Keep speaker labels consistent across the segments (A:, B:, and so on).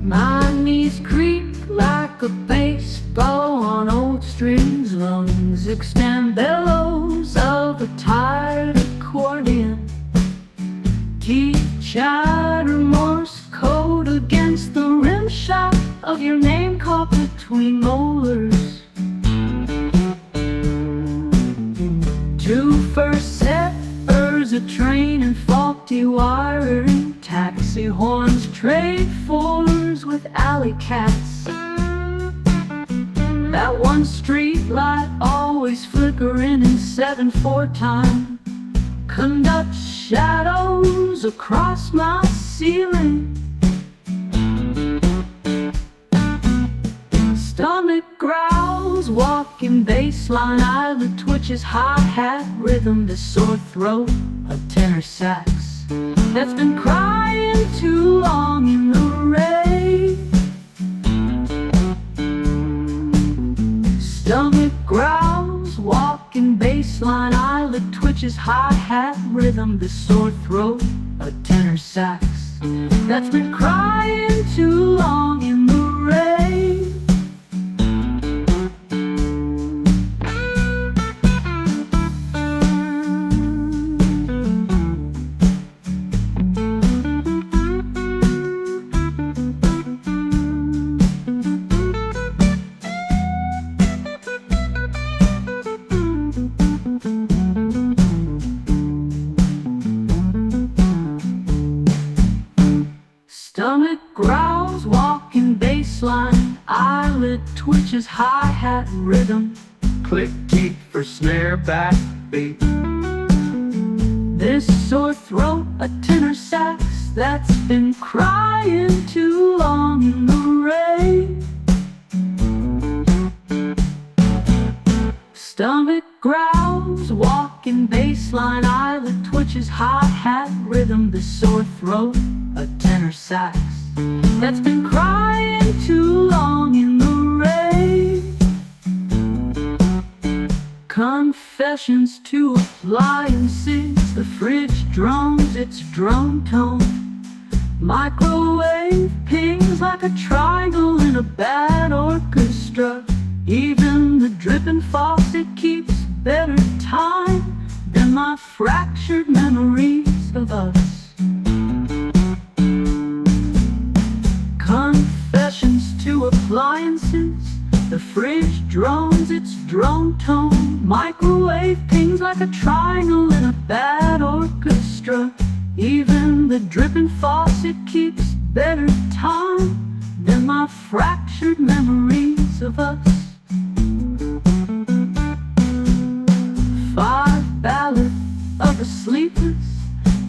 A: My knees creak like a bass bow on old strings. Lungs extend bellows of a tired accordion. Teeth chatter Morse code against the rim shot of your name caught between molars. Two first setters, a train and faulty wiring. Taxi horns trade fours with alley cats. That one street light always flickering in 7/4 time conducts shadows across my ceiling. Stomach growls, walking bassline, eyelid twitches, hi-hat rhythm, the sore throat, a tenor sax that's been crying too long in the rain. Stomach growls, walking bassline, eyelid twitches, hi-hat rhythm, the sore throat, a tenor sax that's been crying too long in the rain. Stomach growls, walking bassline, eyelid twitches, hi-hat rhythm, click teeth for snare backbeat. This sore throat, a tenor sax that's been crying too long in the rain. Stomach growls, walking bassline, eyelid twitches, hi-hat rhythm, the sore throat, a tenor sax that's been crying too long in the rain. Confessions to appliances, the fridge drums its drum tone. Microwave pings like a triangle in a bad orchestra. Even the dripping faucet keeps better time than my fractured memories of us. Confessions to appliances, the fridge drums its drum tone. Microwave pings like a triangle in a bad orchestra. Even the dripping faucet keeps better time than my fractured memories of us. 5 ballad of the sleepless,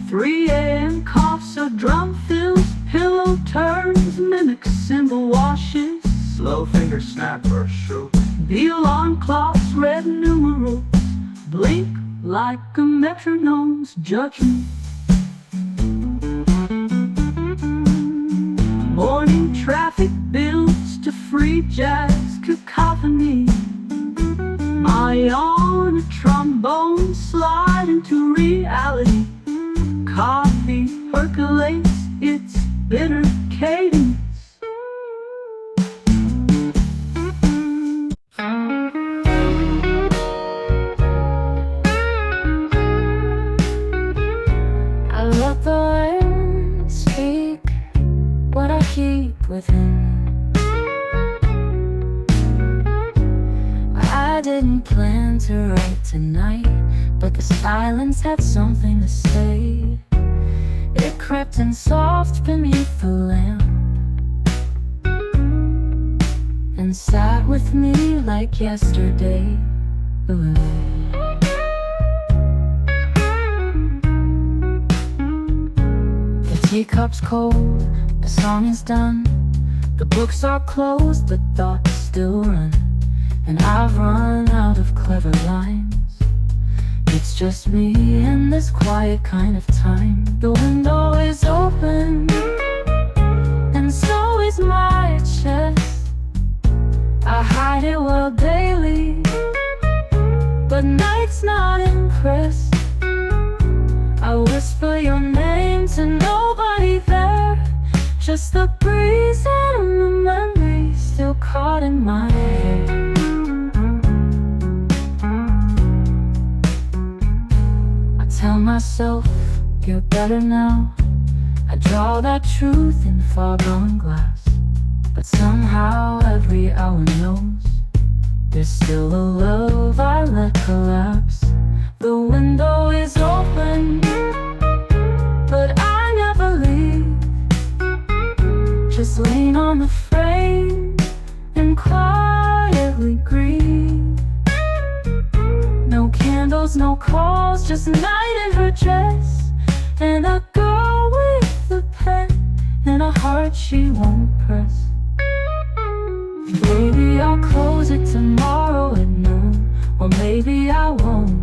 A: 3 a.m. coughs, a drum fills, pillow turns, mimic cymbal washes, slow finger snap or shoot. The alarm clock's red numerals blink like a metronome's judgment. Morning traffic builds to free jazz cacophony. My yawn, a trombone slide into reality. Coffee percolates its bitter cadence. I let the wind speak what I keep within. I didn't plan to write tonight, but the silence had something to say. It crept in soft beneath the lamp and sat with me like yesterday. Ooh. The teacup's cold, the song is done, the books are closed, but thoughts still run. And I've run out of clever lines. It's just me and this quiet kind of time. The window is open, and so is my chest. I hide it while day but night's not impressed. I whisper your name to nobody there, just the breeze and the memories still caught in my hair. I tell myself, you're better now. I draw that truth in fog-on glass, but somehow every hour knows there's still a love I let collapse. The window is open, but I never leave. Just lean on the frame and quietly grieve. No candles, no calls, just night in her dress, and a girl with a pen and a heart she won't press. Maybe I'll close it tomorrow at noon, or maybe I won't.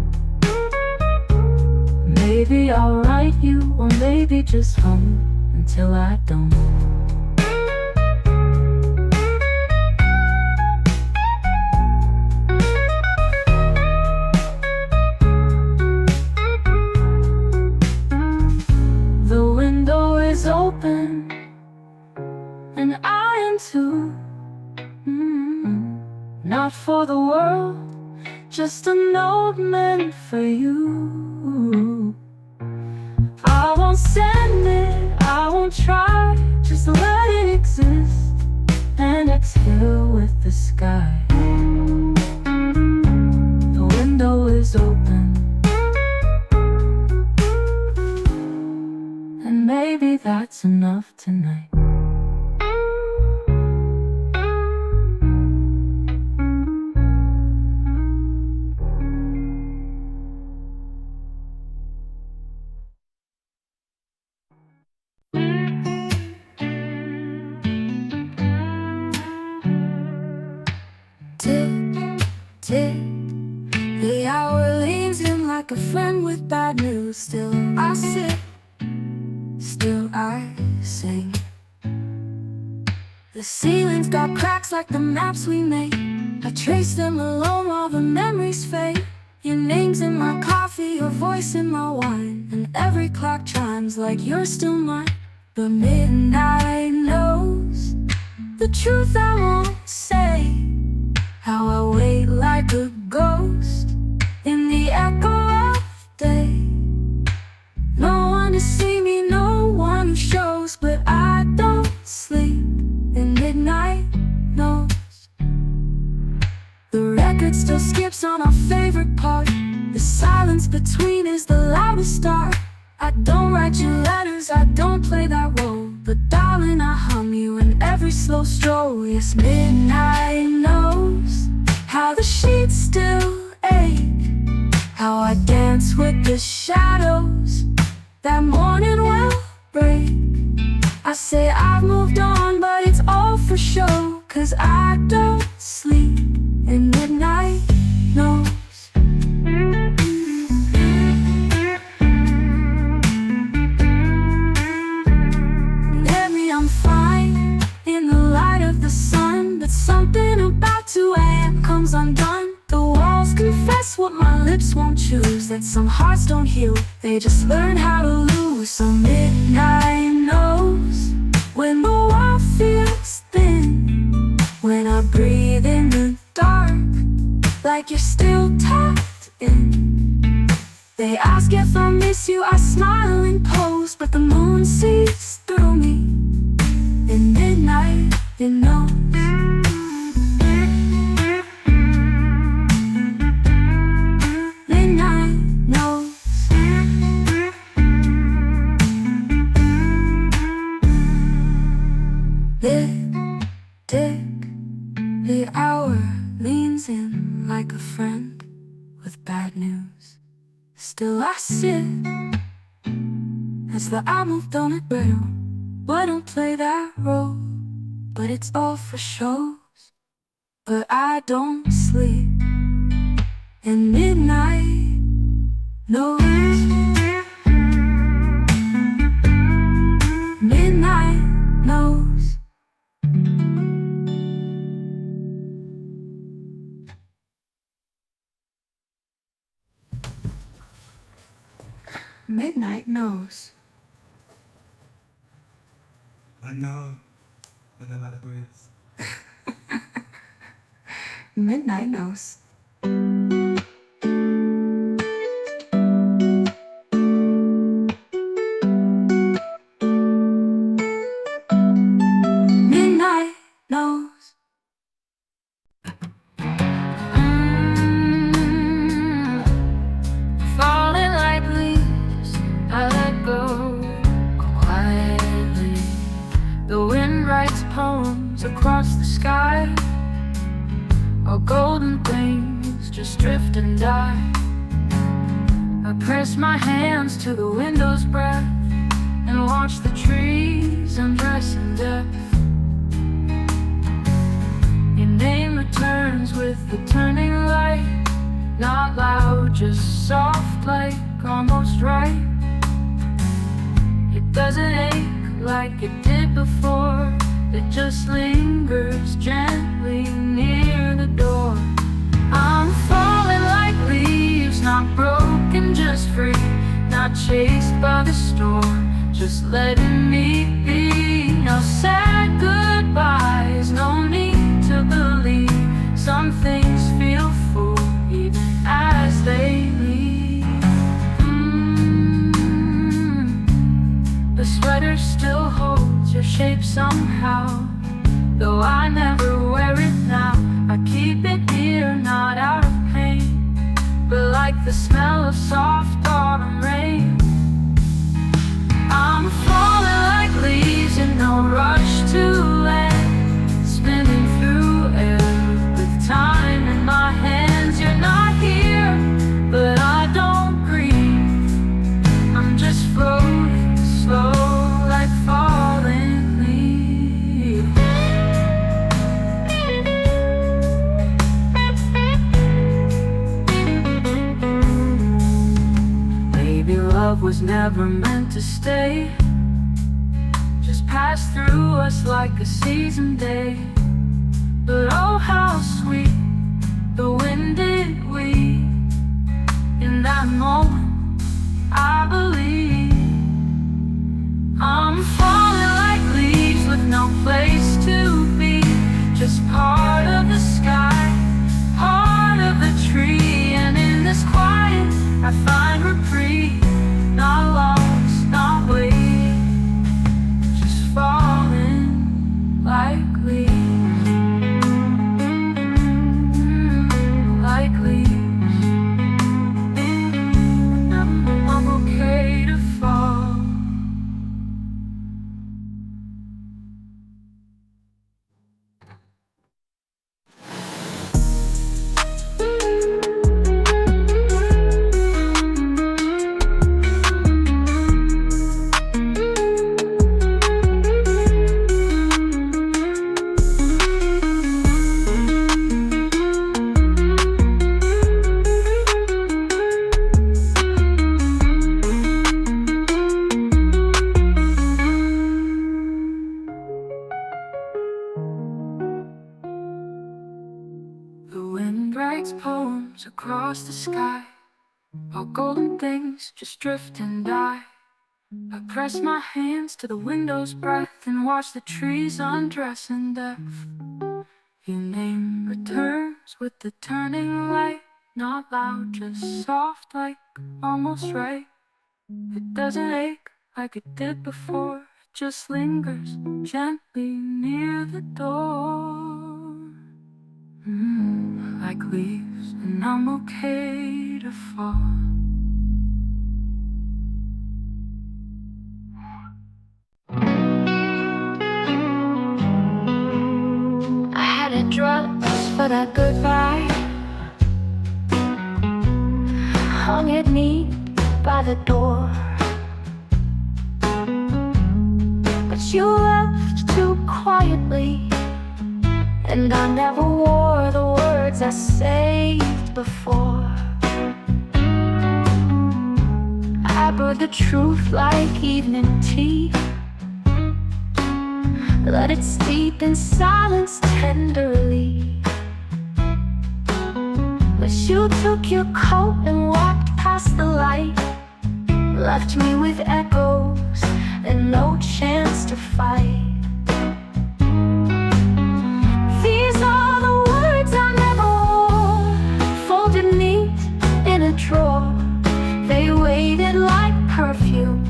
A: Maybe I'll write you, or maybe just hum until I don't. The window is open, and I am too. Not for the world, just a note meant for you. I won't send it, I won't try, just let it exist and exhale with the sky. The window is open, and maybe that's enough tonight. Tick, tick, the hour leans in like a friend with bad news. Still I sit, still I sing. The ceiling's got cracks like the maps we made. I trace them alone while the memories fade. Your name's in my coffee, your voice in my wine, and every clock chimes like you're still mine. But midnight knows the truth I won't say. How I wait like a ghost in the echo of day. No one to see me, no one who shows, but I don't sleep, and midnight knows. The record still skips on our favorite part. The silence between is the loudest start. I don't write you letters, I don't play that role, but darling, I hum you in every slow stroll. Yes, midnight knows how the sheets still ache, how I dance with the shadows that morning will break. I say I've moved on, but it's all for show, 'cause I don't sleep, and midnight knows. I'm fine in the light of the sun, but something about 2 AM comes undone. The walls confess what my lips won't choose, that some hearts don't heal, they just learn how to lose. So midnight knows when the wall feels thin, when I breathe in the dark like you're still tucked in. They ask if I miss you, I smile and pose, but the moon sees through me. In midnight, it knows. Midnight knows. Tick, tick, the hour leans in like a friend with bad news. Still I sit as the I moved on it rail. But don't play that role, but it's all for shows. But I don't sleep, and midnight knows. Midnight knows.
B: I know. But a lot of ways.
A: Midnight knows. Midnight knows. Falling like leaves, I let go quietly. The wind writes poems across the sky. All golden things just drift and die. I press my hands to the window's breath and watch the trees undress in death. Your name returns with the turning light, not loud, just soft, like almost right. It doesn't ache like it did before. It just lingers gently near the door. I'm falling like leaves, not broken, just free. Not chased by the storm, just letting me be. No sad goodbyes, no need to believe. Some things feel full even as they leave. The sweater still holds your shape somehow, though I never wear it now. I keep it here, not out of pain, but like the smell of soft autumn rain. I'm falling like leaves in no rush to land, spinning through air with time in my hands. You're not here, but I don't grieve. I'm just floating slow like falling leaves. Maybe love was never meant to stay, just pass through us like a season day. But oh how sweet the wind did we. In that moment I believe. I'm falling like leaves with no place to be, just part of the sky, part of the tree. And in this quiet I find reprieve, not lost, not waiting, just falling like leaves. Like leaves. I'm okay to fall. The wind writes poems across the sky. All golden things just drift and die. I press my hands to the window's breath and watch the trees undress in death. Your name returns with the turning light, not loud, just soft, like almost right. It doesn't ache like it did before, it just lingers gently near the door. Like leaves, and I'm okay to fall. I had a dress for that goodbye, hung it neat by the door, but you left too quietly, and I never wore the words I saved before. I brewed the truth like evening tea, let it steep in silence tenderly. But you took your coat and walked past the light, left me with echoes and no chance to fight. These are the words I never wore, folded neat in a drawer. They waited like perfume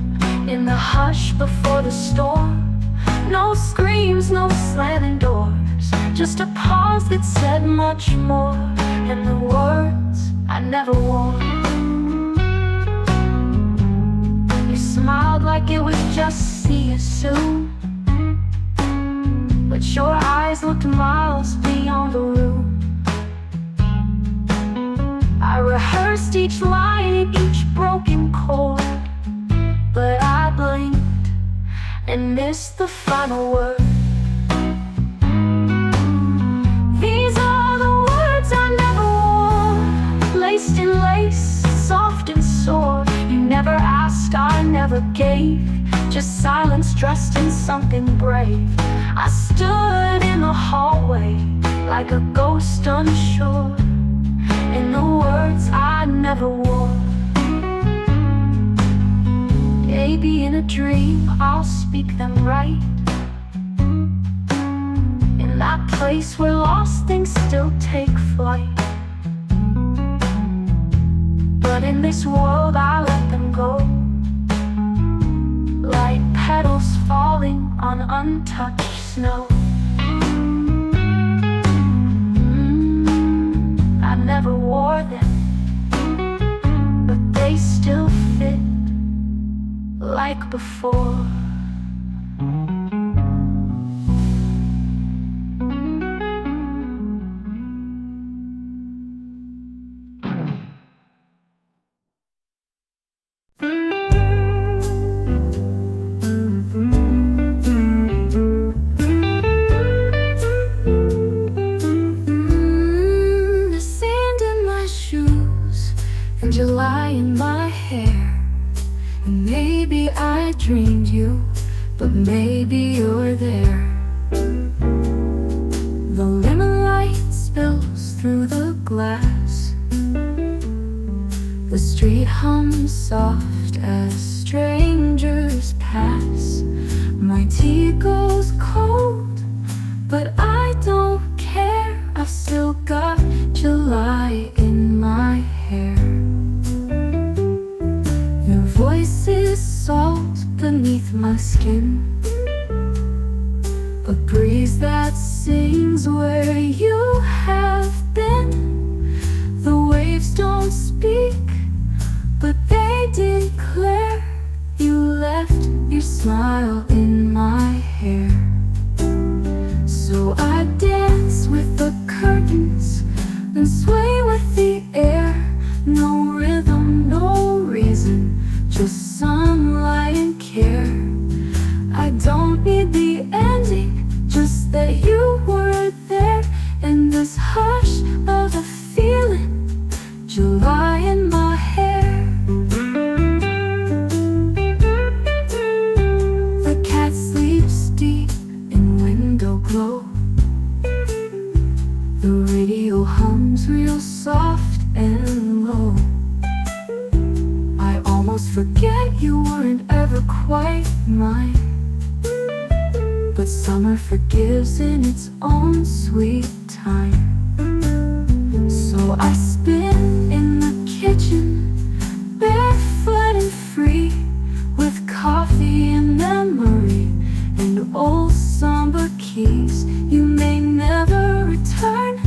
A: in the hush before the storm. No screams, no slamming doors, just a pause that said much more, and the words I never wore. You smiled like it was just see you soon, but your eyes looked miles beyond the room. I rehearsed each line, each broken chord, but I blinked and missed the final word. These are the words I never wore, laced in lace, soft and sore. You never asked, I never gave, just silence dressed in something brave. I stood in the hallway like a ghost unsure, in the words I never wore. Maybe in a dream I'll speak them right, in that place where lost things still take flight. But in this world I let them go, like petals falling on untouched snow. I never wore them, but they still fit like before. The sand in my shoes and July in my hair. And maybe I dreamed you, but maybe you're there. The lemon light spills through the glass, the street hums soft as strangers pass. My tea goes cold, but I don't care. I've still got July in my hair. Your voice is salt beneath my skin, a breeze that sings where you have been. The waves don't speak, but they declare you left your smile in my hair. So I dance with the curtains and sway with the air. No rhythm, no reason, just sunlight and care. I don't need the ending, just that you were there. In this hush of a feeling, July in my hair. The cat sleeps deep in window glow, the radio hums real soft and low. I almost forget you weren't ever quite mine, but summer forgives in its own sweet time. So I spin in the kitchen, barefoot and free, with coffee and memory and old somber keys. You may never return,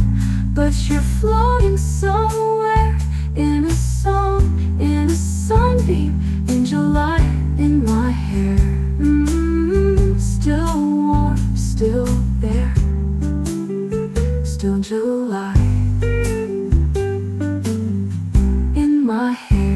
A: but you're floating somewhere in a song, in a sunbeam, in July in my hair. Still warm, still there, still July in my hair.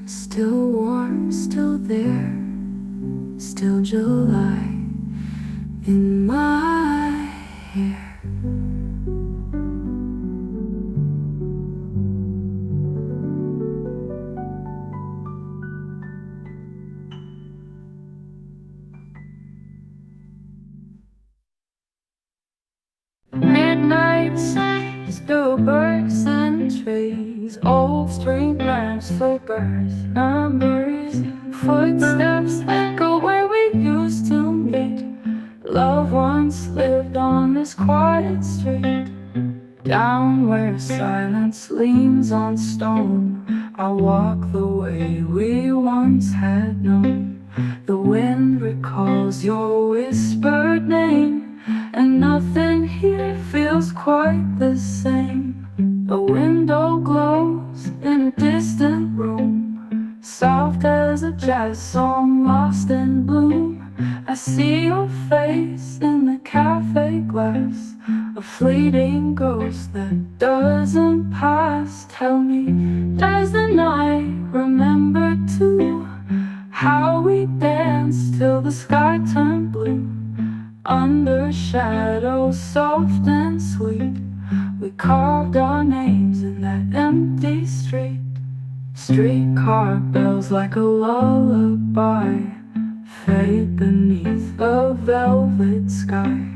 A: Still warm, still there, still July in my hair. Midnight sun, still birds and trees, old street lamps for birds, memories, footsteps echo where we used to meet. Love once lived on this quiet street, down where silence leans on stone. I walk the way we once had known. The wind recalls your whispered name, and nothing here feels quite the same. A window glows in a distant room, soft as a jazz song lost in bloom. I see your face in the cafe glass, a fleeting ghost that doesn't pass. Tell me, does the night remember too how we danced till the sky turned blue? Under shadows soft and sweet, we carved our names in that empty street. Streetcar bells like a lullaby fade beneath a velvet sky.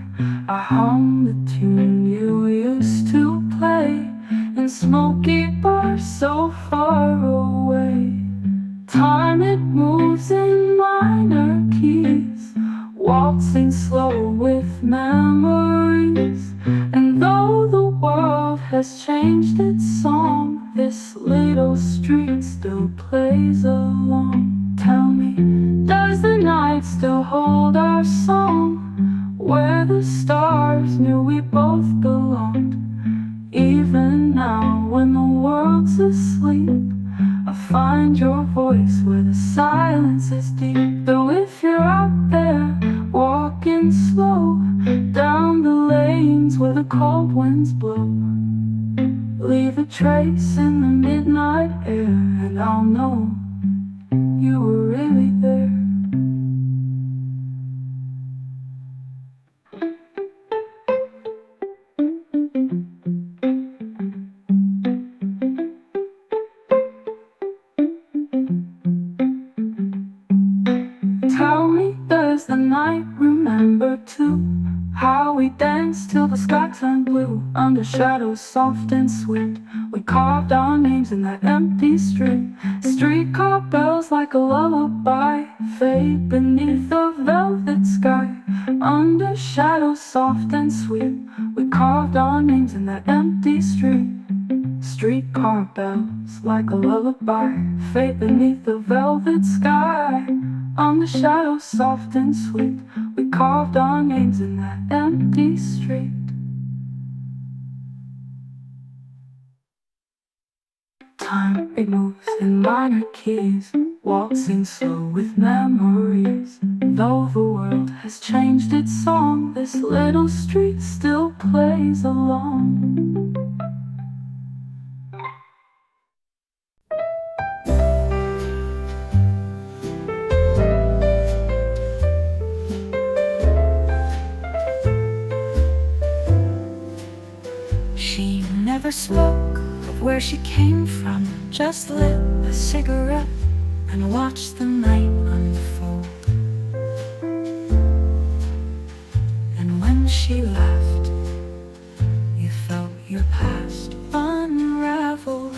A: I hum the tune you used to play in smoky bars so far away. Time it moves in minor keys, waltzing slow with memories. And though the world has changed its song, this little street still plays along. Tell me, does the night still hold our song, where the stars knew we both belonged? Even now when the world's asleep, I find your voice where the silence is deep. Though if you're out there walking slow down the lanes where the cold winds blow, leave a trace in the midnight air, and I'll know you were really there. Tell me, does the night remember too how we danced till the sky turned blue? Under shadows soft and sweet, we carved our names in that empty street. Streetcar bells like a lullaby fade beneath a velvet sky. Under shadows soft and sweet, we carved our names in that empty street. Streetcar bells like a lullaby fade beneath the velvet sky. On the shadows soft and sweet, we carved our names in that empty street. Time it moves in minor keys, waltzing slow with memories. Though the world has changed its song, this little street still plays along. She never spoke of where she came from, just lit a cigarette and watched the night unfold. And when she left, you felt your past unravel.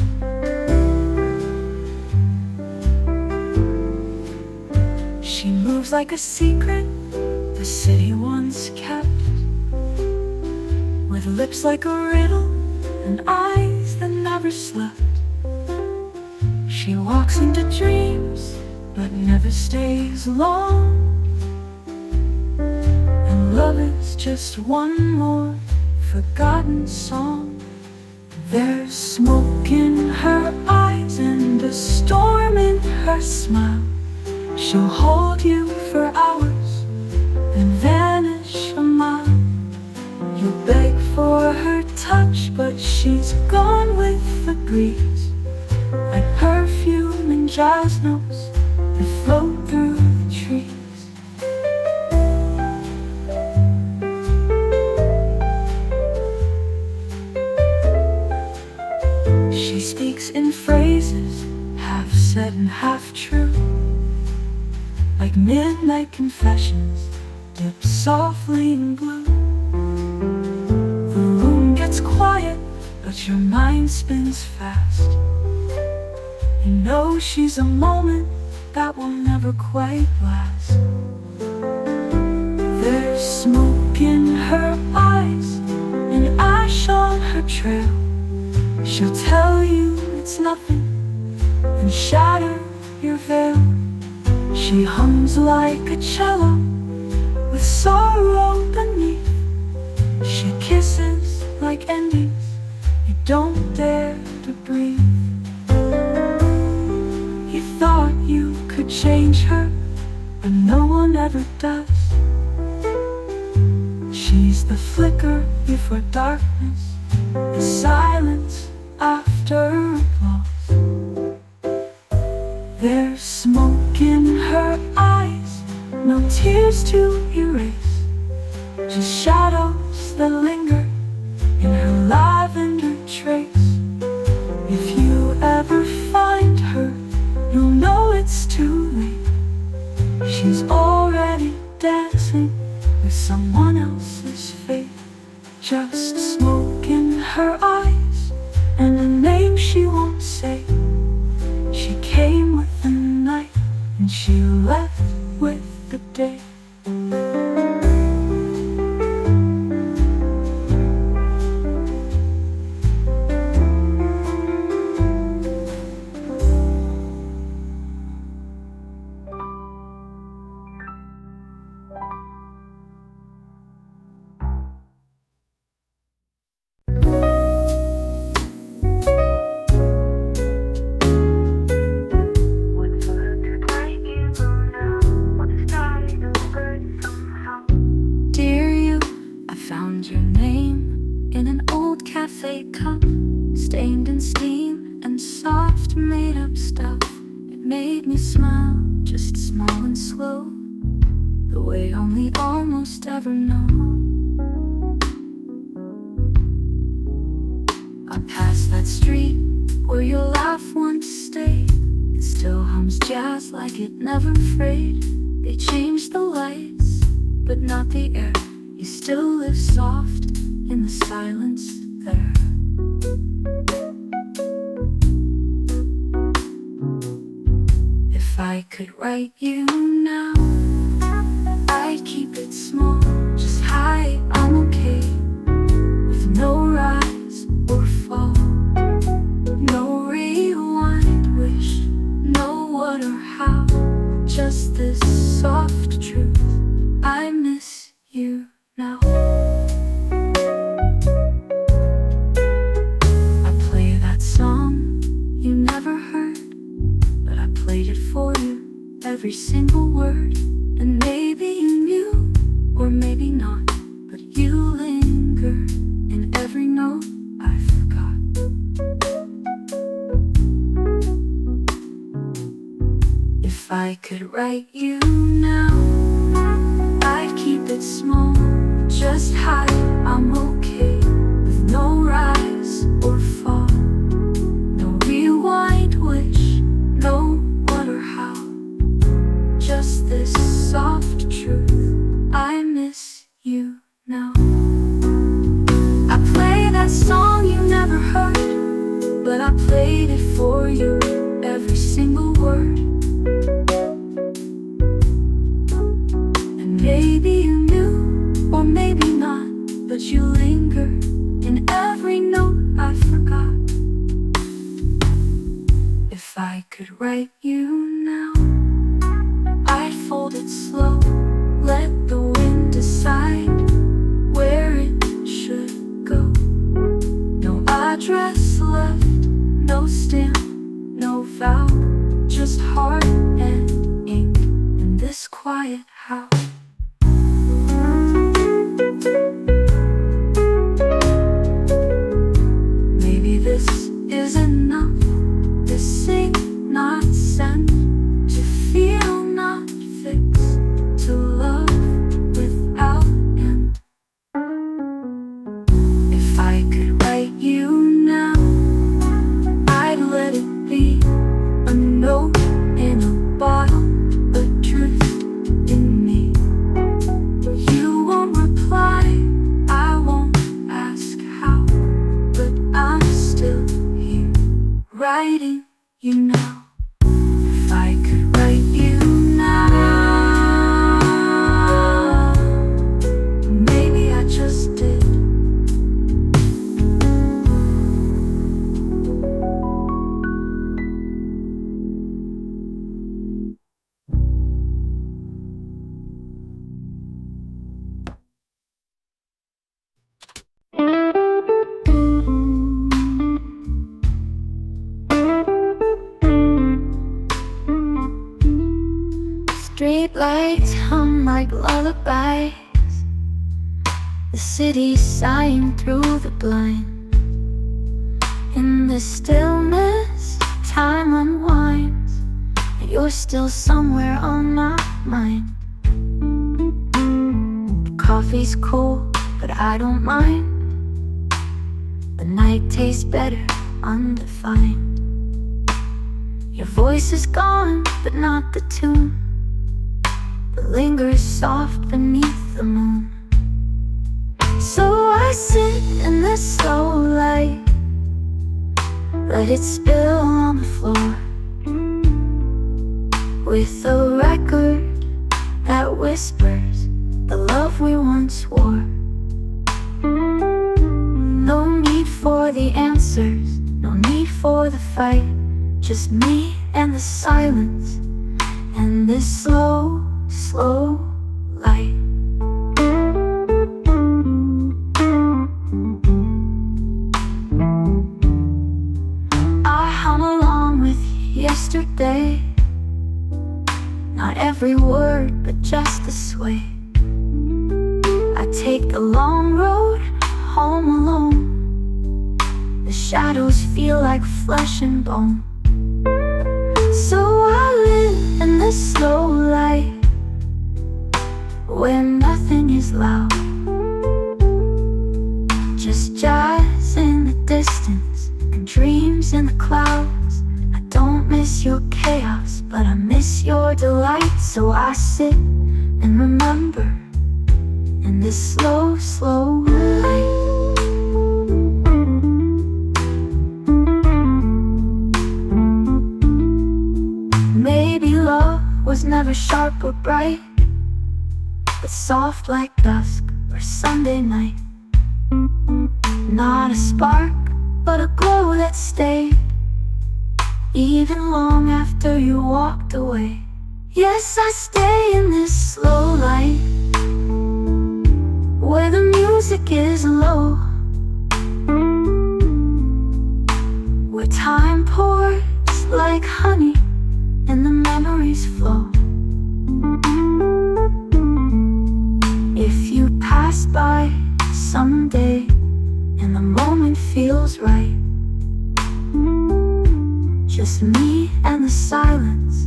A: She moves like a secret the city once kept, with lips like a riddle and eyes that never slept. She walks into dreams but never stays long, and love is just one more forgotten song. There's smoke in her eyes and a storm in her smile. She'll hold you for hours and vanish a mile. You beg for her touch, but she's gone with the breeze, like perfume and jazz notes that float through the trees. half true, like midnight confessions dip softly in blue. The room gets quiet, but your mind spins fast. You know she's a moment that will never quite last. There's smoke in her eyes and ash on her trail. She'll tell you it's nothing and shatter your veil. She hums like a cello with sorrow beneath. She kisses like endings you don't dare to breathe. You thought you could change her, but no one ever does. She's the flicker before darkness, the silence after applause. There's smoke in her eyes, no tears to erase, just shadows that linger in her lavender trace. If you ever find her, you'll know it's too late. She's already dancing with someone else's fate. Just smoke in her eyes and a name she won't say. She came with the night and she left with the day. Dear you, I found your name in an old cafe cup, stained in steam and soft made-up stuff. It made me smile, just small and slow, the way only almost ever know. I passed that street where your laugh once stayed. It still hums jazz like it never frayed. They changed the lights, but not the air. You still live soft in the silence there. If I could write you now, I'd keep it small, just hi, I'm okay, with no rise or fall, no rewind wish, no what or how, just this soft truth, I miss you now. I play that song you never heard, but I played it for you, every single word. And maybe you knew, or maybe not, but you linger in every note I forgot. If I could write you now, I'd keep it small, just hi, I'm okay, with no rise or fall, no rewind wish, no what or how, just this soft truth, I miss you now. I play that song you never heard, but I played it for you, every single word. And maybe you knew, or maybe not, but you linger in every note I forgot. If I could write you now, I'd fold it slow, let the wind decide where it should go. No address left, no stamp, no vow, just heart and ink in this quiet house. Maybe this is enough, this ain't not sent, to feel not fixed, to love without end. If I could write you now, I'd let it be a note in a Streetlights hum like lullabies, the city sighing through the blind. In the stillness, time unwinds, and you're still somewhere on my mind. The coffee's cold, but I don't mind. The night tastes better, undefined. Your voice is gone, but not the tune that lingers soft beneath the moon. So I sit in the slow light, let it spill on the floor, with a record that whispers the love we once wore. No need for the answers, no need for the fight, just me and the silence and this slow, slow light. I hum along with yesterday, not every word, but just the sway. I take the long road home alone, the shadows feel like flesh and bone. So I live in the slow light, where nothing is loud, just jazz in the distance and dreams in the clouds. I don't miss your chaos, but I miss your delight. So I sit and remember in this slow, slow light. Maybe love was never sharp or bright, but soft like dusk or Sunday night. Not a spark, but a glow that stayed, even long after you walked away. Yes, I stay in this slow light, where the music is low, where time pours like honey and the memories flow. If you pass by someday and the moment feels right, just me and the silence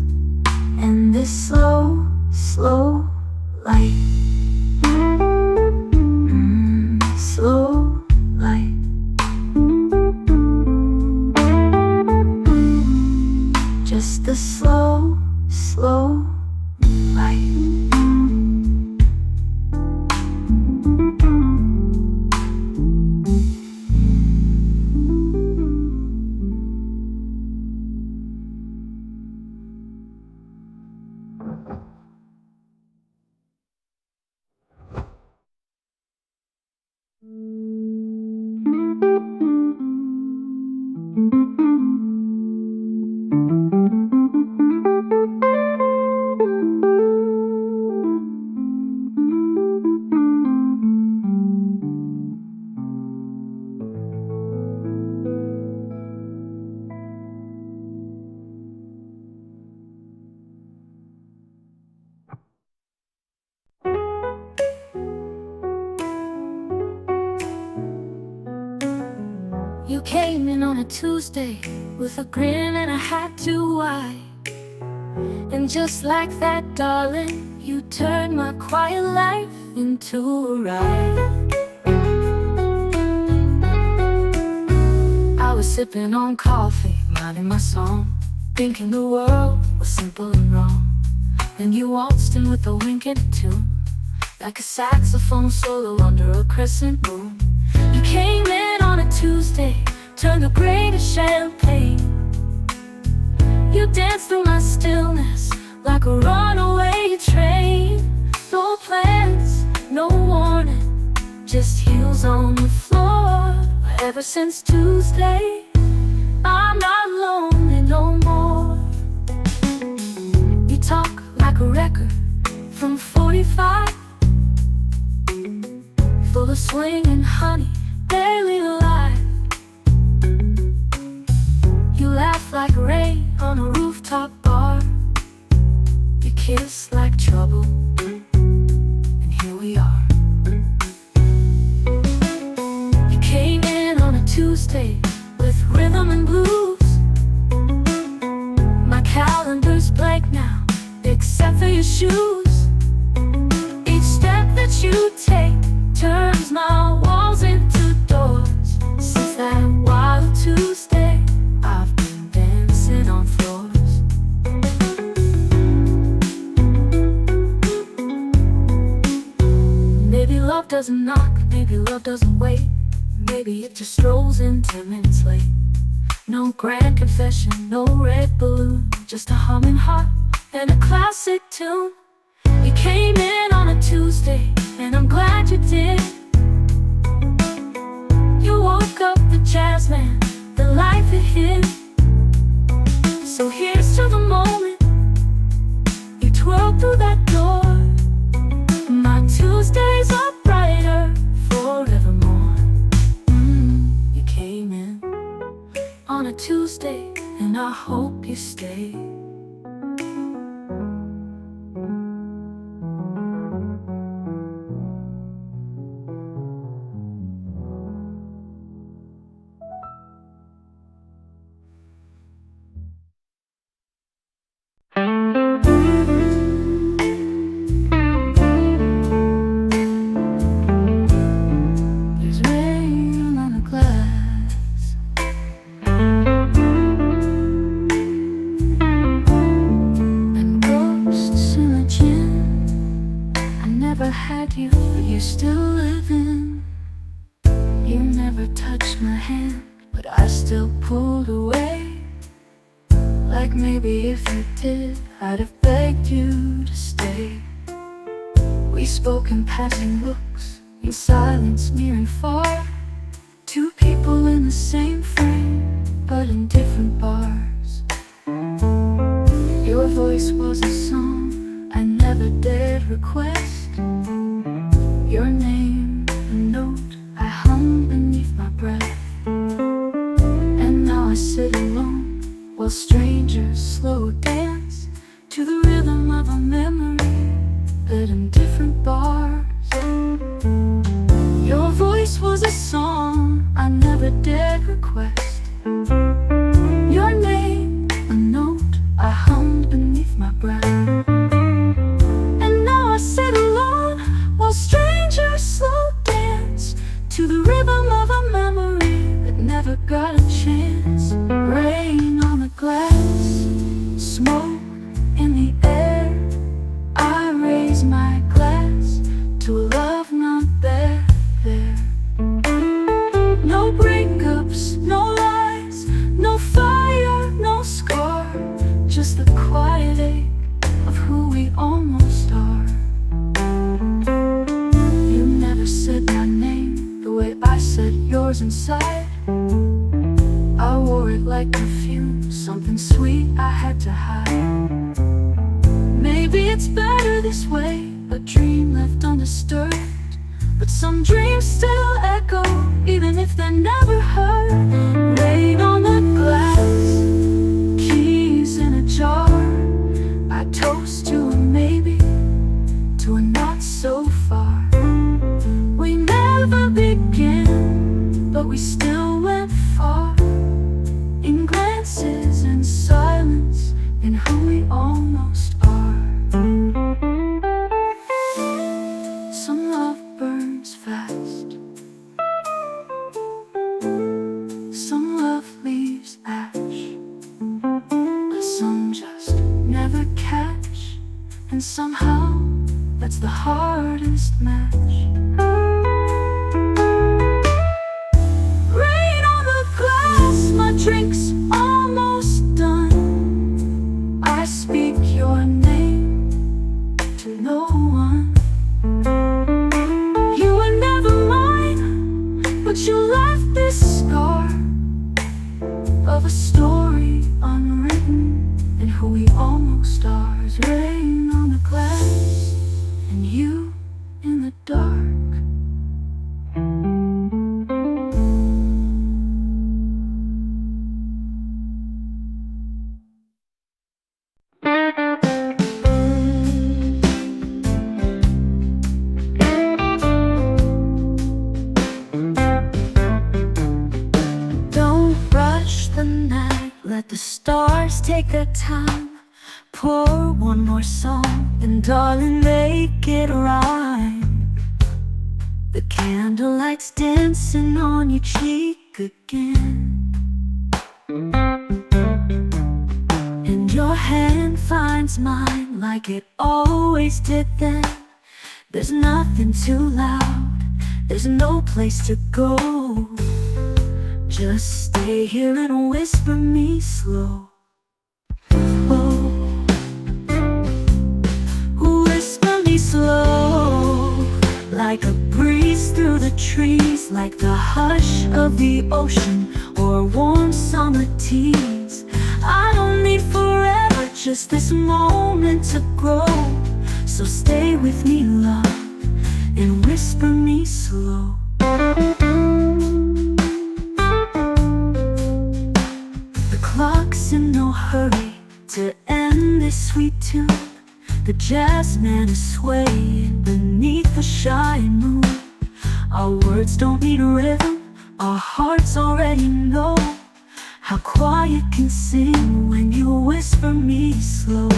A: and this slow, slow light. Slow light. Just the slow, slow light. You came in on a Tuesday with a grin and a hat too wide, and just like that, darling, you turned my quiet life into a ride. I was sipping on coffee, minding my song, thinking the world was simple and wrong. Then you waltzed in with a winking tune, like a saxophone solo under a crescent moon. You came in on a Tuesday, turned the gray to champagne. You danced through my stillness like a runaway train. No plans, no warning, just heels on the floor. Ever since Tuesday, I'm not lonely no more. You talk like a record from 45, full of swing and honey, barely alive. You laugh like rain on a rooftop bar. You kiss like trouble, and here we are. You came in on a Tuesday with rhythm and blues. My calendar's blank now, except for your shoes. Each step that you take turns my walls into doors. Since that wild Tuesday, I've been dancing on floors. Maybe love doesn't knock, maybe love doesn't wait. Maybe it just strolls in 10 minutes late. No grand confession, no red balloon, just a humming heart and a classic tune. You came in on a Tuesday, and I'm glad you did. You woke up the jazz man, the life it hid. So here's to the moment you twirled through that door. My Tuesdays are brighter forevermore. You came in on a Tuesday, and I hope you stay. There's rain on the glass, and ghosts in the gin. I never had you, but you're still living. You never touched my hand, but I still pulled away. Like maybe if you did, I'd have begged you to stay. We spoke in passing looks, in silence near and far. Two people in the same frame, but in different bars. Your voice was a song I never dared request. Your name, a note I hummed beneath my breath. And now I sit alone while strangers slow dance to the rhythm of a memory, but in different bars. Your voice was a song I never dared request. Your name, a note I hummed beneath my breath. And now I sit alone while strangers slow dance to the rhythm of a memory that never got a chance. Rain on the glass, smoke in the air. I raise my glass to a love not there. No breakups, no lies, no fire, no scar. Just the quiet ache of who we almost are. You never said my name the way I said yours inside. I wore it like perfume, something sweet I had to hide. Maybe it's better this way, a dream left undisturbed. But some dreams still echo, even if they're never heard. Rain on the glass, keys in a jar. I toast to a maybe, to a not so far. We never began, but we still went far. In glances and silence, in who we almost are. Some love burns fast, some love leaves ash. The sun just never catch, and somehow that's the hardest match. Rain on the glass, my drink's almost done. I speak your name to no one. You were never mine, but you left this scar of a story unwritten, and who we almost are. Is rain on the glass, and you in the dark. take our time, pour one more song, and darling, make it right. The candlelight's dancing on your cheek again, and your hand finds mine like it always did then. There's nothing too loud, there's no place to go. Just stay here and whisper me slow. Oh, whisper me slow, like a breeze through the trees, like the hush of the ocean or warm summer teas. I don't need forever, just this moment to grow. So stay with me, love, and whisper me slow. The clock's in no hurry to end this sweet tune. The jazz man is swaying beneath the shy moon. Our words don't need rhythm, our hearts already know how quiet can sing when you whisper me slow.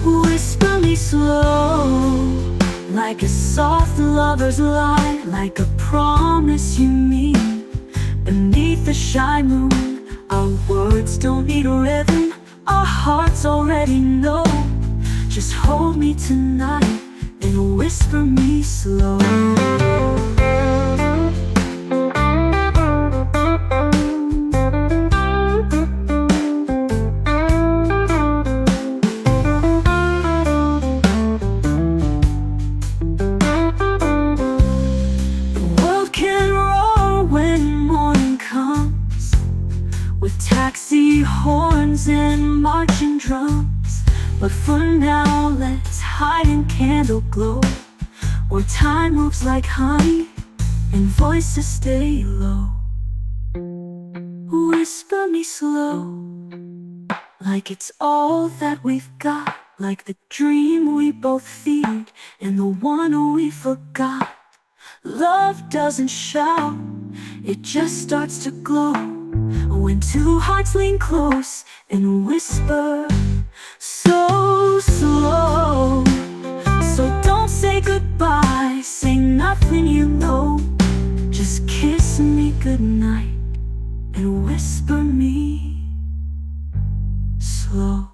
A: Whisper me slow, like a soft lover's lie, like a promise you mean. Beneath the shy moon, our words don't need rhythm, our hearts already know. Just hold me tonight and whisper me slow. Taxi horns and marching drums, but for now let's hide in candle glow, where time moves like honey and voices stay low. Whisper me slow, like it's all that we've got, like the dream we both feared and the one we forgot. Love doesn't shout, it just starts to glow when two hearts lean close and whisper so slow. So don't say goodbye, say nothing you know. Just kiss me goodnight and whisper me slow.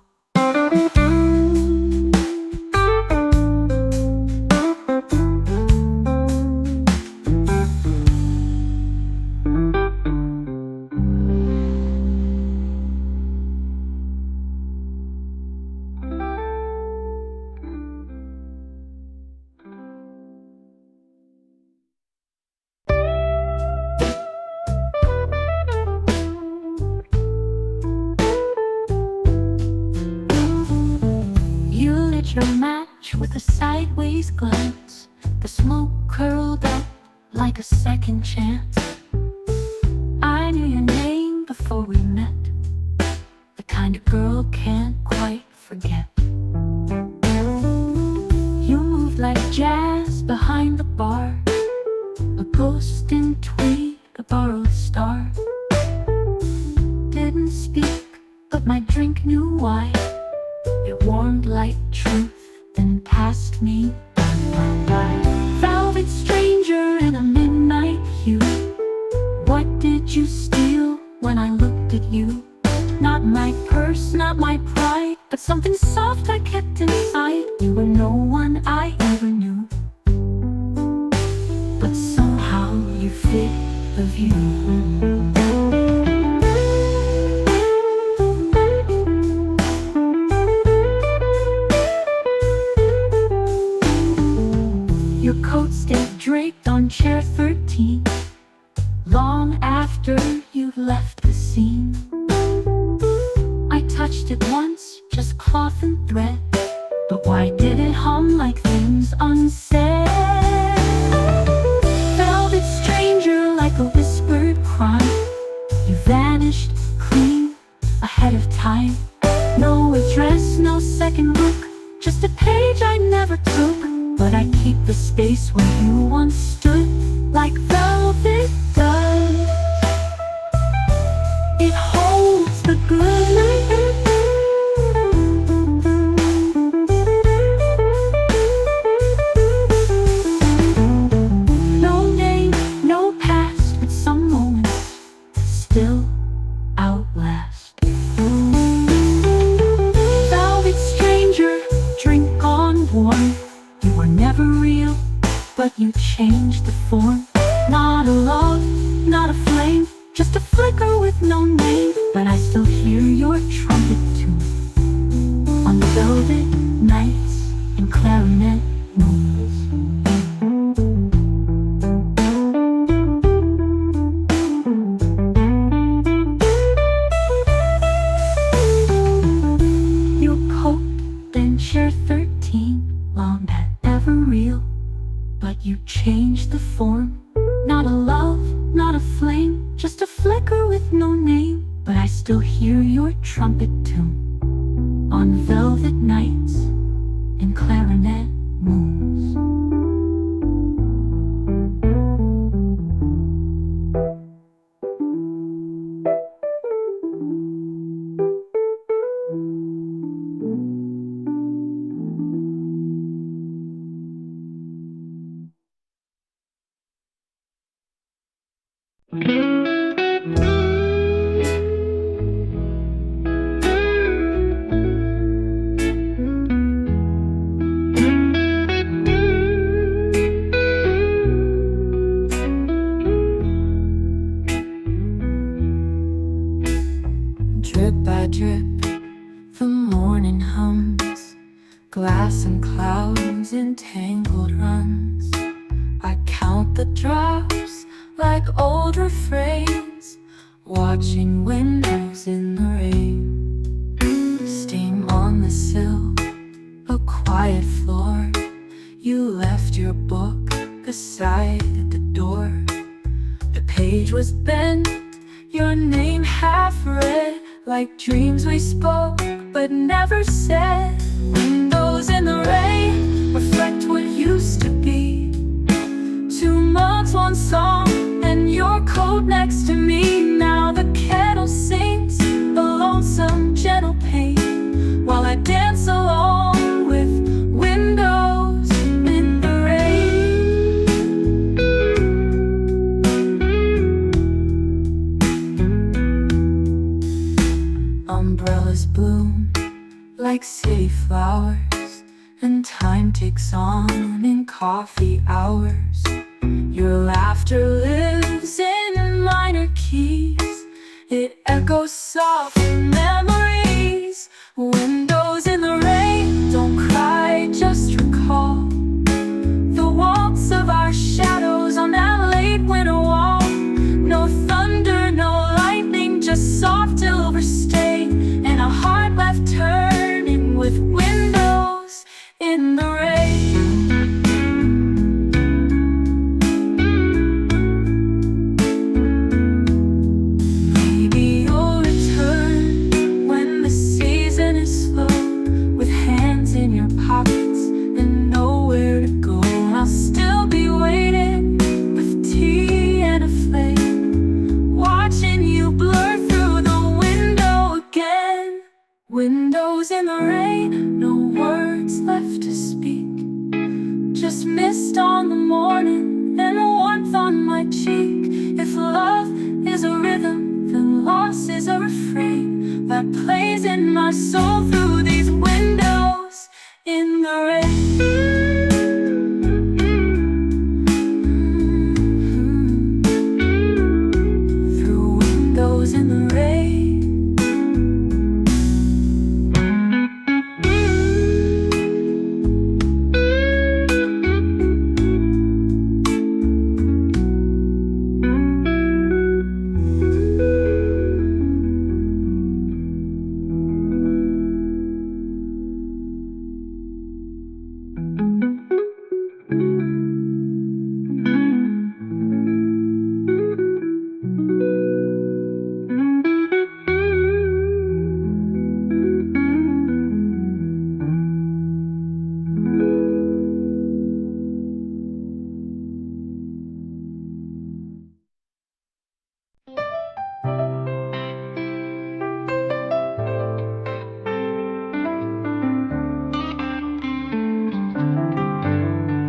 A: Your match with a sideways glance, the smoke curled up like a second chance. I knew your name before we met, the kind of girl can't quite forget. You moved like jazz behind the bar, a ghost in tweed, a borrowed star. Didn't speak, but my drink knew why. It warmed like truth, then passed me by. Velvet stranger in a midnight hue, what did you steal when I looked at you? Not my purse, not my pride, but something soft I kept inside. You were no one I ever knew, but somehow you fit the view. Your coat stayed draped on chair 13, long after you've left the scene. I touched it once, just cloth and thread, but why did it hum like things unsaid? Velvet stranger, like a whispered crime, you vanished clean, ahead of time. No address, no second look, just a page I never took. But I keep the space where you once stood, like velvet does. the good night. No name, no past, but some moments still outlast. Velvet stranger, drink on warm. You were never real, but you changed the form. Not a love, not a flame, just a flicker with no name. But I still hear your trumpet tune on velvet nights and clarinet moons. Your coat bencher 13, long that ever real, but you changed the form. Not a love, not a flame, just a flicker with no name. But I still hear your trumpet tune on velvet nights and clarinet moons. Drip by drip, the morning hums, glass and clouds in tangled runs. I count the drops like old refrains, watching windows in the rain. Steam on the sill, a quiet floor. You left your book beside the door. The page was bent, your name half read, like dreams we spoke but never said. Windows in the rain reflect what used to be. 2 months, 1 song, and your coat next to me. Now the kettle sings a lonesome gentle pain, while I dance along with windows in the rain. Umbrellas bloom like city flowers, and time ticks on in coffee hours. Your laughter lives in minor keys, it echoes soft in memories. Windows in the rain, don't cry, just recall the waltz of our shadows on that late winter wall. No thunder, no lightning, just soft silver stain, and a heart left turning with windows in the rain. Maybe you'll return when the season is slow, with hands in your pockets and nowhere to go. I'll still be waiting with tea and a flame, watching you blur through the window again. Windows in the rain, no words left to speak, just mist on the morning and warmth on my cheek. If love is a rhythm, then loss is a refrain that plays in my soul through these windows in the rain. Through windows in the rain.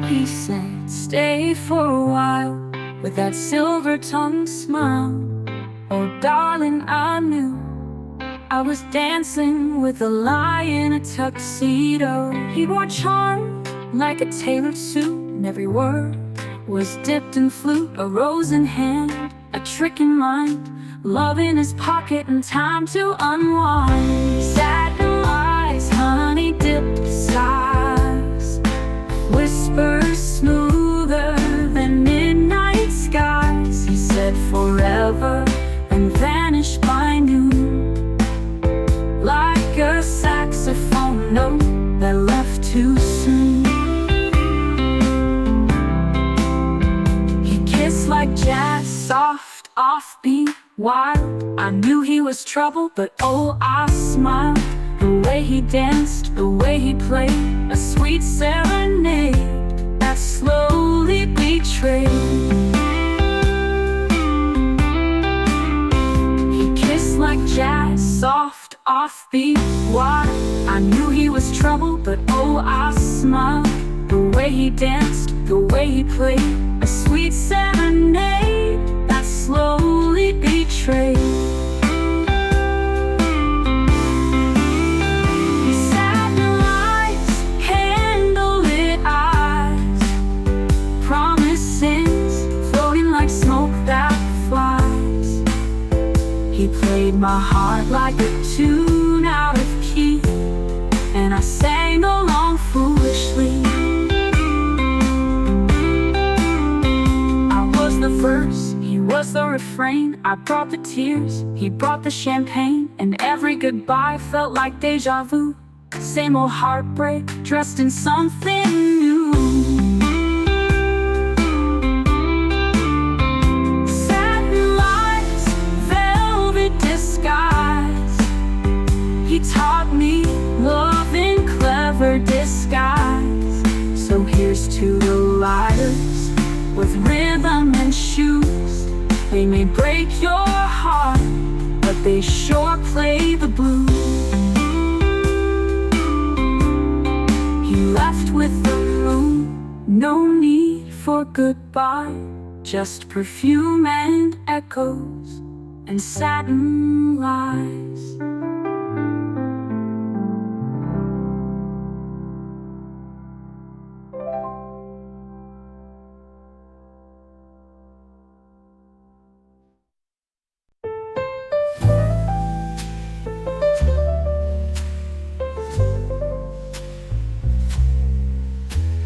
A: He said, stay for a while, with that silver-tongued smile. Oh darling, I knew I was dancing with a lie in a tuxedo. He wore charm like a tailored suit, and every word was dipped in flute. A rose in hand, a trick in mind, love in his pocket, and time to unwind. Satin eyes, honey-dipped skies, whispers smoother than midnight skies. He said forever and vanished by noon, like a saxophone note that left too soon. He kissed like jazz, soft, offbeat, wild. I knew he was trouble, but oh, I smiled. The way he danced, the way he played, a sweet serenade that slowly betrayed. He kissed like jazz, soft, offbeat, wild. I knew he was trouble, but oh, I smiled. The way he danced, the way he played, a sweet serenade that slowly betrayed. He played my heart like a tune out of key, and I sang along foolishly. I was the verse, he was the refrain. I brought the tears, he brought the champagne, and every goodbye felt like deja vu. Same old heartbreak, dressed in something new. He taught me love in clever disguise. So here's to the lighters with rhythm and shoes. They may break your heart, but they sure play the blues. He left with the room, no need for goodbye, just perfume and echoes and satin lies.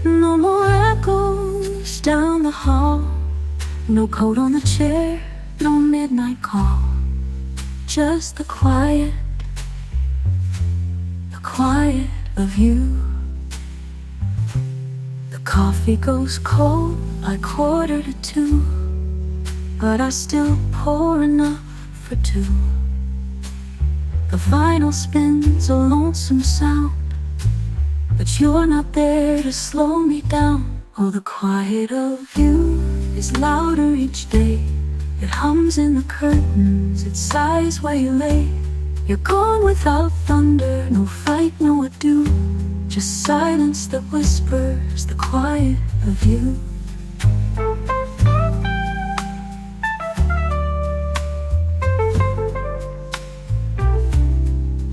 A: No more echoes down the hall, no coat on the chair, no midnight call. Just the quiet of you. The coffee goes cold by 1:45, but I still pour enough for two. The vinyl spins a lonesome sound, but you're not there to slow me down. Oh, the quiet of you is louder each day. It hums in the curtains, it sighs where you lay. You're gone without thunder, no fight, no ado, just silence that whispers the quiet of you.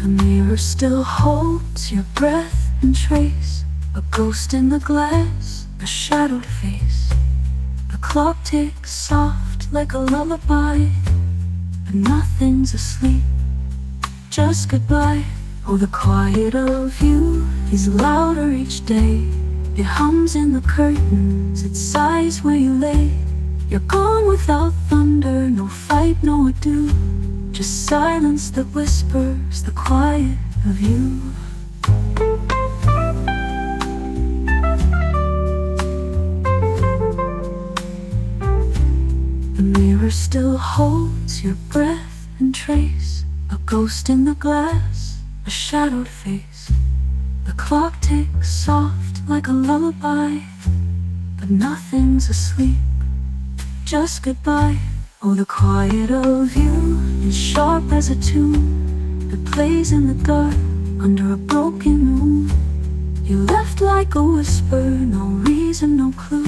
A: The mirror still holds your breath and trace, a ghost in the glass, a shadowed face. The clock ticks soft like a lullaby, but nothing's asleep, just goodbye. Oh, the quiet of you is louder each day. It hums in the curtains, it sighs where you lay. You're gone without thunder, no fight, no ado, just silence that whispers the quiet of you. The mirror still holds your breath and trace, a ghost in the glass, a shadowed face. The clock ticks soft like a lullaby, but nothing's asleep, just goodbye. Oh, the quiet of you is sharp as a tune that plays in the dark under a broken moon. You left like a whisper, no reason, no clue.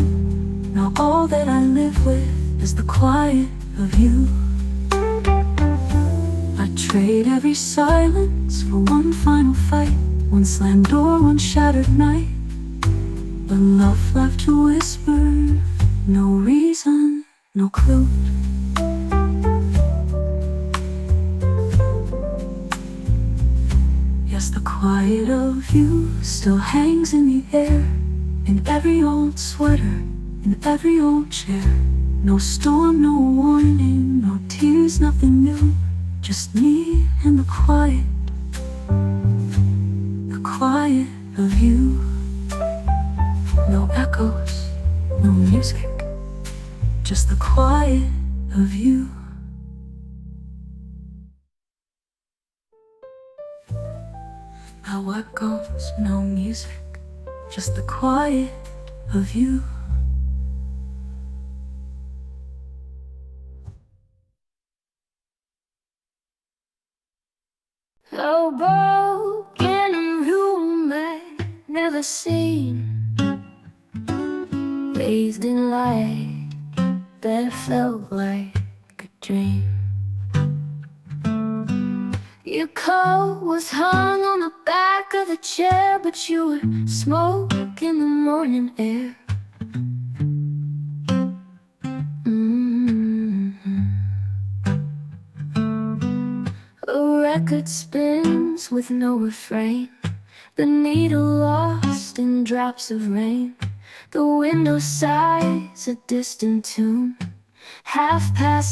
A: Now all that I live with is the quiet of you. I trade every silence for one final fight, one slammed door, one shattered night. But love left to whisper, no reason, no clue. Yes, the quiet of you still hangs in the air, in every old sweater, in every old chair. No storm, no warning, no tears, nothing new. Just me and the quiet of you. No echoes, no music, just the quiet of you. No echoes, no music, just the quiet of you. A broken room I'd never seen, bathed in light that felt like a dream. Your coat was hung on the back of the chair, but you were smoke in the morning air. A record spins with no refrain, the needle lost in drops of rain. The window sighs a distant tune,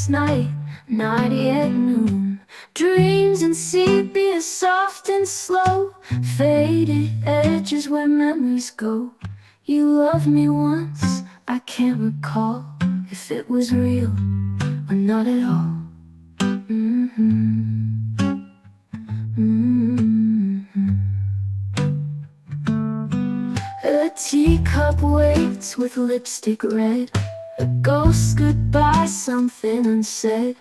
A: night, not yet noon. Dreams in sepia, soft and slow, faded edges where memories go. You loved me once, I can't recall if it was real or not at all. A teacup waits with lipstick red, a ghost goodbye, something unsaid.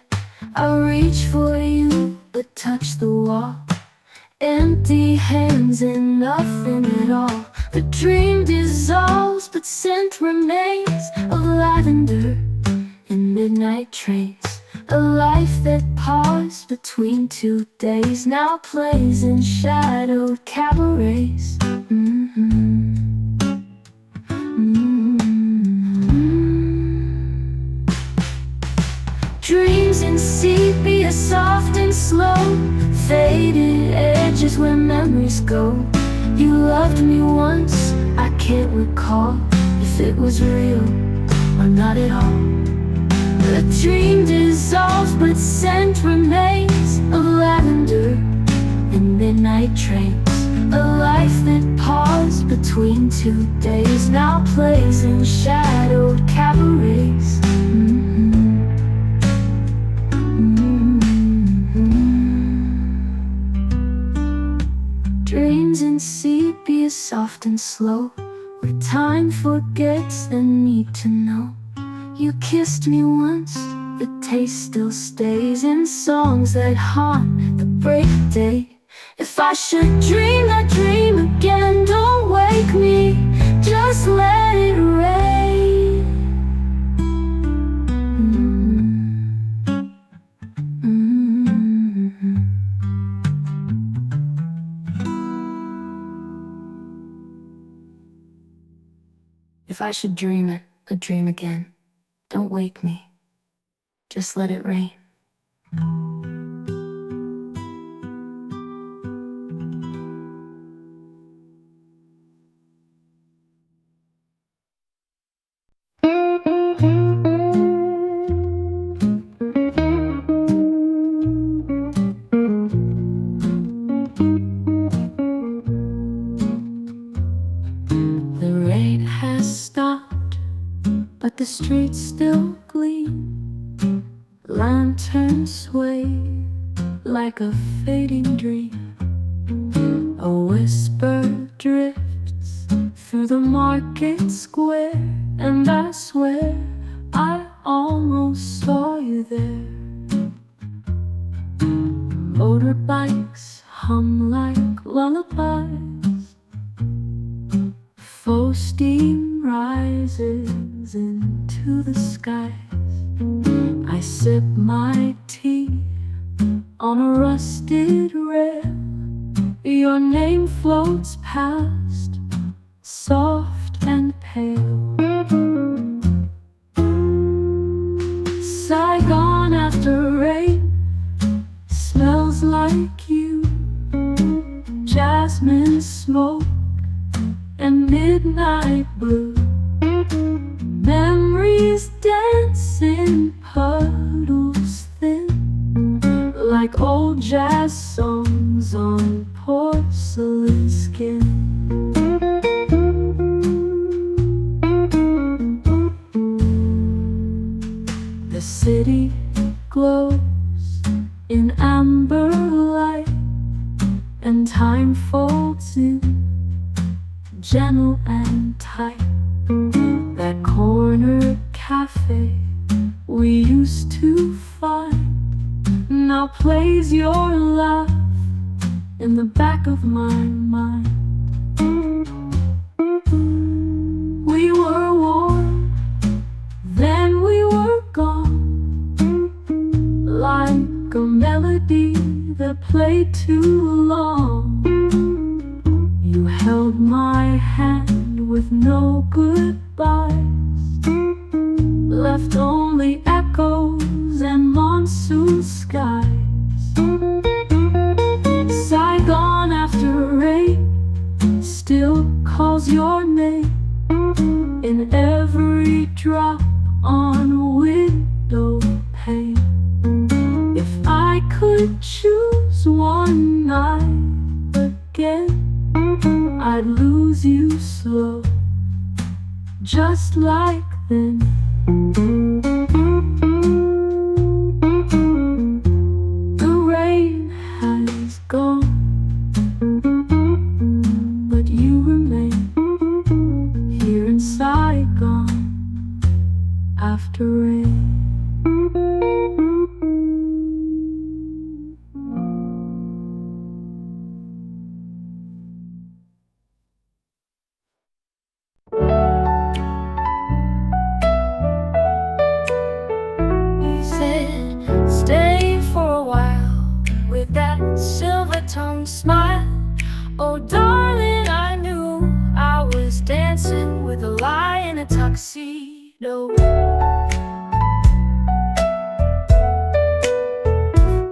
A: I reach for you, but touch the wall, empty hands and nothing at all. The dream dissolves, but scent remains of lavender in midnight trains. A life that paused between 2 days now plays in shadowed cabarets. Dreams in sepia, soft and slow, faded edges where memories go. You loved me once, I can't recall if it was real or not at all. The dream dissolves, but scent remains of lavender in midnight trains. A life that paused between 2 days now plays in shadowed cabarets. Dreams in sepia, soft and slow, where time forgets the need to know. You kissed me once, the taste still stays in songs that haunt the break of day. If I should dream that dream again, don't wake me, just let it rain. If I should dream it, a dream again, don't wake me, just let it rain. The rain has stopped, but the streets still gleam. Lanterns sway like a fading dream. A whisper drifts through the market square, and I swear I almost saw you there. Motorbikes hum like lullabies, Though steam rises into the skies, I sip my tea on a rusted rail. Your name floats past, soft and pale. Saigon after rain smells like you, jasmine smoke and midnight blue. Memories dance in puddles thin, like old jazz songs on porcelain skin. The city glows in amber light, and time folds in, gentle and tight. That corner cafe we used to find now plays your laugh in the back of my mind. We were warm, then we were gone, like a melody that played too long. You held my hand with no goodbyes, left only echoes and monsoon skies. Saigon after rain still calls your name in every drop on window pane. If I could choose one night again, I'd lose you slow, just like then. The rain has gone, but you remain here in Saigon after rain. Stay for a while with that silver-tongued smile. Oh darling, I knew I was dancing with a lie in a tuxedo.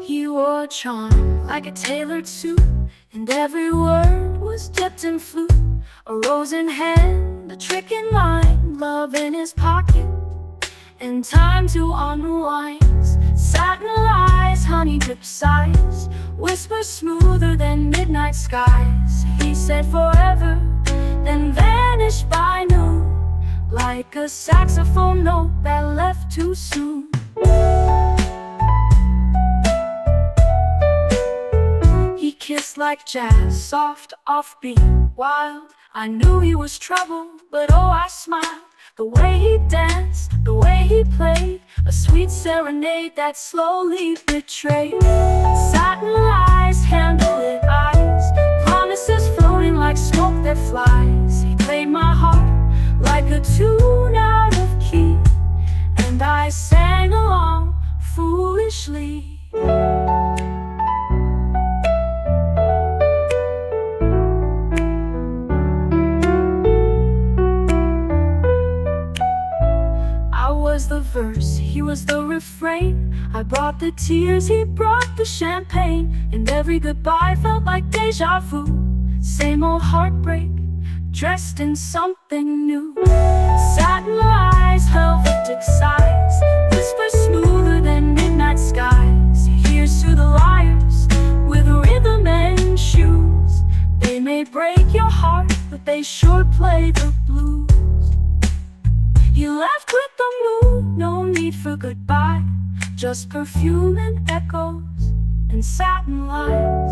A: He wore a charm like a tailored suit, and every word was dipped in flute. A rose in hand, a trick in line, love in his pocket, and time to unwind. Satin lies, honey drip sighs, whispers smoother than midnight skies. He said forever, then vanished by noon, like a saxophone note that left too soon. He kissed like jazz, soft, offbeat, wild. I knew he was trouble, but oh, I smiled. The way he danced, the way he played, a sweet serenade that slowly betrayed. Satin lies, candlelit eyes, promises floating like smoke that flies. He played my heart like a tune out of key, and I sang along foolishly. Was the verse, he was the refrain. I brought the tears, he brought the champagne, and every goodbye felt like deja vu. Same old heartbreak, dressed in something new. Satin lies, velvetic sighs, whispers smoother than midnight skies. He hears through the liars with rhythm and shoes. They may break your heart, but they sure play the blues. He left with the mood, no need for goodbye, just perfume and echoes and satin lies.